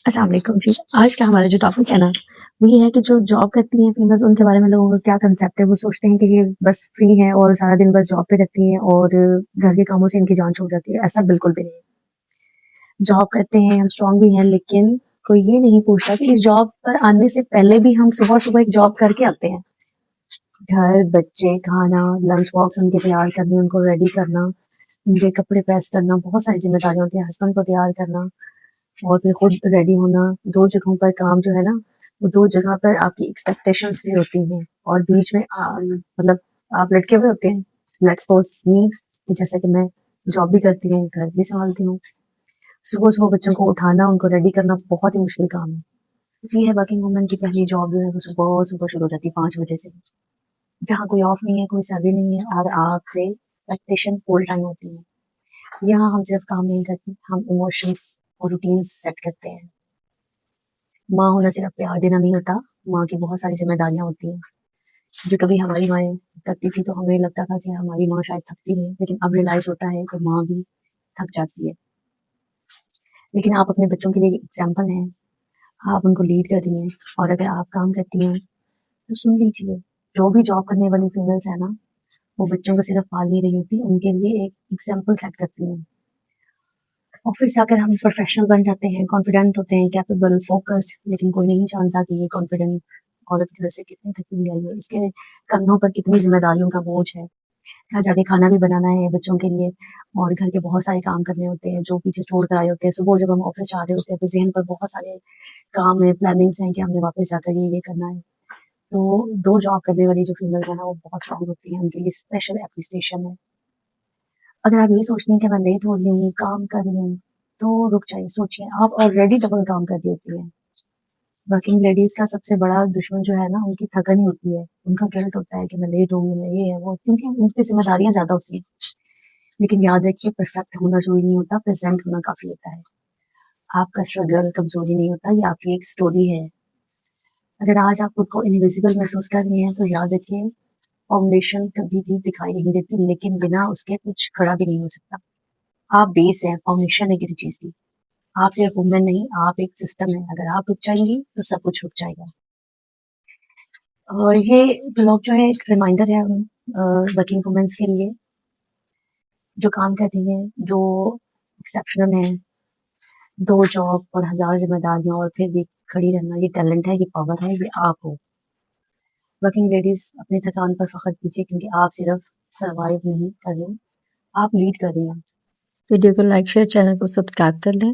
अस्सलाम वालेकुम जी। आज का हमारा जो टॉपिक है ना, वो ये है कि जो जॉब करती हैं फीमेल्स उनके बारे में लोगों का क्या कंसेप्ट है। वो सोचते हैं कि ये बस फ्री हैं और सारा दिन बस जॉब पे रहती हैं और घर के कामों से इनकी जान छूट जाती है। ऐसा बिल्कुल भी नहीं है। जॉब करते हैं, हम स्ट्रॉन्ग भी हैं, लेकिन कोई ये नहीं पूछता कि इस जॉब पर आने से पहले भी हम सुबह-सुबह एक जॉब करके आते हैं। घर, बच्चे, खाना, लंच बॉक्स उनके तैयार करने, उनको रेडी करना, उनके कपड़े प्रेस करना, बहुत सारी ज़िम्मेदारियाँ होती हैं। हस्बैंड को तैयार करना और फिर खुद रेडी होना, 2 जगहों पर काम जो है ना, वो 2 जगह पर आपकी एक्सपेक्टेशंस भी होती हैं और बीच में मतलब आप लटके हुए होते हैं। लेट्स सपोज़ मी कि जैसे कि मैं जॉब भी करती हूँ, घर भी सँभालती हूँ। सुबह-सुबह बच्चों को उठाना, उनको रेडी करना बहुत ही मुश्किल काम है। ये है वर्किंग वूमन की पहली जॉब जो है वो सुबह-सुबह शुरू हो जाती है 5 बजे से। जहाँ कोई ऑफ नहीं है, कोई सैलरी नहीं है और आपसे एक्सपेक्टेशन फुल टाइम होती है। यहाँ हम सिर्फ़ काम नहीं करते, हम इमोशंस और रूटीन्स सेट करते हैं। माँ होना सिर्फ प्यार देना नहीं होता, माँ की बहुत सारी ज़िम्मेदारियाँ होती हैं, जो कभी हमारी माएँ करती थी तो हमें लगता था कि हमारी माँ शायद थकती नहीं है, लेकिन अब रियलाइज़ होता है कि माँ भी थक जाती है। लेकिन आप अपने बच्चों के लिए एग्ज़ाम्पल हैं, आप उनको लीड कर रही हैं और अगर आप काम करती हैं, तो सुन लीजिए, जो भी जॉब करने वाली फीमेल्स हैं ना, वो बच्चों को सिर्फ पाल नहीं रही होती, उनके लिए एक एग्ज़ाम्पल सेट करती हैं। ऑफ़िस जाकर हम प्रोफ़ेशनल बन जाते हैं, कॉन्फिडेंट होते हैं, कैपेबल, फ़ोकस्ड, लेकिन कोई नहीं जानता कि ये कॉन्फिडेंट औरत घर से कितनी थकी हुई आई है, इसके कंधों पर कितनी ज़िम्मेदारियों का बोझ है। घर जाके खाना भी बनाना है बच्चों के लिए और घर के बहुत सारे काम करने होते हैं, जो पीछे छोड़ कर आए होते हैं। सुबह जब हम ऑफ़िस जा रहे होते हैं, तो ज़हन पर बहुत सारे काम हैं, प्लानिंग्स हैं कि हमने वापस जाकर ये करना है। तो 2 जॉब करने वाली जो फीमेल है ना, वो बहुत स्ट्रॉन्ग होती हैं, उनके लिए स्पेशल एप्रिसिएशन है। अगर आप ये सोचती हैं कि मैं लेट हो रही हूँ, काम कर रही हूँ, तो रुक जाइए, सोचिए, आप ऑलरेडी डबल काम कर रही होती हैं। वर्किंग लेडीज़ का सबसे बड़ा दुश्मन जो है ना, उनकी थकन ही होती है। उनका गिल्ट होता है कि मैं लेट हो गई, मैं ये है, वो क्योंकि उन पे ज़िम्मेदारियाँ ज़्यादा होती हैं। लेकिन याद रखिए परफेक्ट होना ज़रूरी नहीं होता, प्रेज़ेंट होना काफ़ी होता है। आपका स्ट्रगल कमज़ोरी नहीं होता, ये आपकी एक स्टोरी है। अगर आज आप खुद को इनविज़िबल महसूस कर रही हैं, तो याद रखिए फाउंडेशन कभी भी दिखाई नहीं देती, लेकिन बिना उसके कुछ खड़ा भी नहीं हो सकता। आप बेस हैं, फाउंडेशन है किसी चीज़ की। आप सिर्फ वुमन नहीं, आप एक सिस्टम हैं, अगर आप रुक जाएँगी, तो सब कुछ रुक जाएगा। और ये ब्लॉग जो है एक रिमाइंडर है वर्किंग वुमेन्स के लिए, जो काम कर रही हैं, जो एक्सेप्शनल हैं, 2 जॉब और हज़ार ज़िम्मेदारियाँ और फिर भी खड़ी रहना, ये टैलेंट है, ये पावर है, ये आप हो। वर्किंग लेडीज़ अपनी थकान पर फ़ख्र कीजिए क्योंकि आप सिर्फ सर्वाइव नहीं कर रही, आप लीड कर रही हैं। वीडियो को लाइक शेयर चैनल को सब्सक्राइब कर लें।